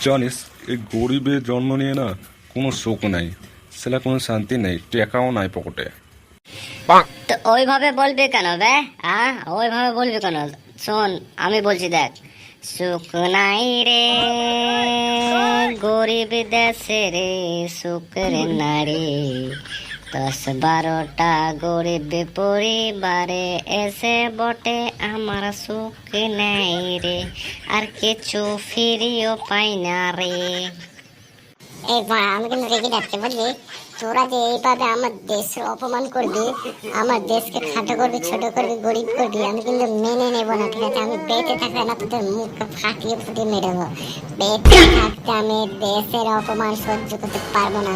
জানিস এই গরিবের জন্ম নিয়ে না কোনো সুখ নাই, সেটা কোনো শান্তি নেই, টাকাও নাই পকেটে। তো ওইভাবে বলবি কেন বে? ওইভাবে বলবি কেন? শোন, আমি বলছি, দেখ। সুখ নাই রে গরিব দেশে রে, সুখের নারী 10-12টা গরিব পরিবারে এসে বটে আমার সুখ নাই রে, আর কিছু ফিরিও পাই না রে। এই ভাই, আমি কিন্তু রেগে যাচ্ছি বুঝলি। তোরা যে এইভাবে আমার দেশের অপমান করবি, আমার দেশকে খাটো করবি, ছোট করবি, গরিব করবি, আমি কিন্তু মেনে নেবো না, ঠিক আছে? আমি বেঁচে থাকলে না তোদের মুখটা ফাটিয়ে ফুটিয়ে মেরে দেবো। বেঁচে থাকতে আমি দেশের অপমান সহ্য করতে পারবো না।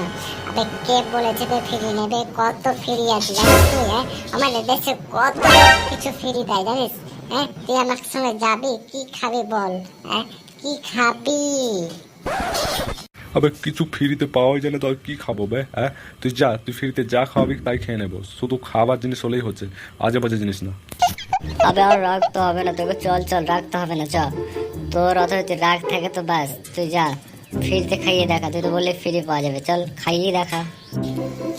আবে কে বলেছে যে ফ্রি নেবে? কত ফ্রি আছে জানিস তুই? আমাদের দেশে কত কিছু ফ্রি দেয় জানিস? তুই আমার সঙ্গে যাবি? কি খাবি বল? কি খাবি? আবে কিছু ফ্রিতে পাওয়াই যায় না তো কি খাবো বে? তুই যা, তুই ফ্রিতে যা খাওয়াবি তাই খেয়ে নেবো, শুধু খাবার জিনিস হলেই হচ্ছে, আজে বাজে জিনিস না। আবে আর রাখতে হবে না তোকে, চল চল, রাখতে হবে না, চল। তোর অত যদি রাগ থাকে তো বাস, তুই যা, ফ্রিতে খাইয়ে দেখা। তুই তো বললে ফ্রি পাওয়া যাবে, চল খাইয়ে দেখা।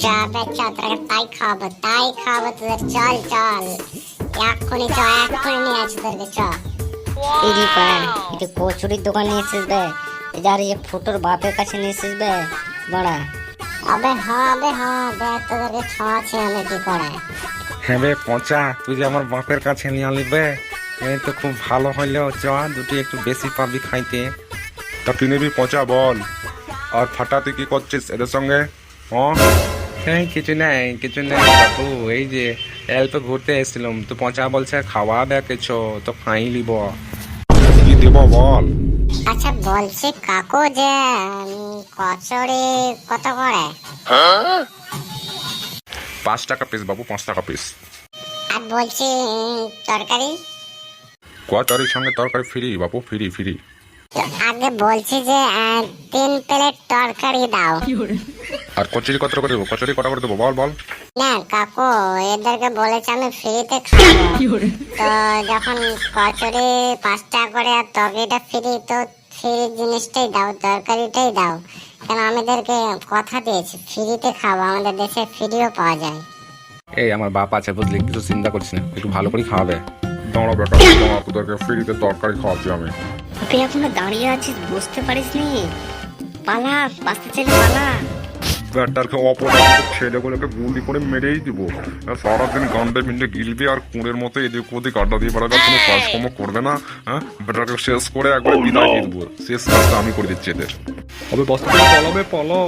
যাবে তোকে তাই খাওয়াবো তোদের। চল চল, এক্ষুনি চ, এক্ষুনি নিয়ে আসি তোদেরকে, চ। এই যে পায়, এটা কচুরির দোকান নিয়ে এসেছিস বে? যার এই ফুটোর বাপের কাছে নিয়ে এসেছিস বে বড়া? আবে হ্যাঁ, দেখ তোদেরকে খাওয়াচ্ছি আমি কি করে। হ্যাঁ বে পচা, তুই যে আমার বাপের কাছে নিয়ে আনলি বে, এই তো খুব ভালো হইলেও চ, দুটি একটু বেশি পাবি খাইতে। তা তুই নিবি পচা বল, আর ফাটাতে কি করছিস এদের সঙ্গে? কিছু নেই বাবু, এই যে অল্প ঘুরতে এসেছিলাম তো পচা বলছে খাওয়া দেখ কিছু, তো খাই লিব, কি দেব বল? আচ্ছা বলছি কাকু যে কচুরি কত করে? 5 টাকা পিস বাবু, 5 টাকা পিস। আর বলছি তরকারি? কচুরির সঙ্গে তরকারি ফ্রি বাবু, ফ্রি ফ্রি। আগে বলছি যে 3 প্লেট তরকারি দাও। আর কচুরি কত করে দেবো? কচুরি কত করে দেবো বল বল? না কাকু, এদেরকে বলেছে আমি ফ্রিতে খাবো, তো যখন কচুরি 5 টাকা করে আর তরকারিটা ফ্রি, তো ফ্রি জিনিসটাই দাও, তরকারিটাই দাও। কেন আমাদেরকে কথা দিয়েছি ফ্রিতে খাবো, আমাদের দেশে ফ্রিও পাওয়া যায়। এই আমার বাপ আছে বুঝলি, কিছু চিন্তা করছিস না, একটু ভালো করে খাওয়াবে। দাঁড়া বেটা, তোদেরকে ফ্রিতে তরকারি খাওয়াচ্ছি আমি। তুই এখনো দাঁড়িয়ে আছিস, বুঝতে পারিস নি? পালা, বাঁচতে চাইলে পালা। ব্যাটারকে অপরাধ ছেলেগুলোকে গুলি করে মেরেই দিব, সারাদিন গান্ডে মিন্ডে গিলবে আর কুঁড়ের মতো এদিক ওদিক আড্ডা দিয়ে বেড়াবে, কোনো কাজকর্ম করবে না। ব্যাটারকে শেষ করে একবার বিদায় দিয়ে দেবো, শেষ কাজটা আমি করে দিচ্ছি এদের। তবে বস্তা পালাবে, পালো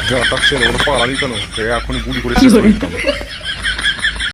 ব্যাটার ছেলে ওর পালাবি কেন? এখন গুলি করে শেষ করে দিতাম।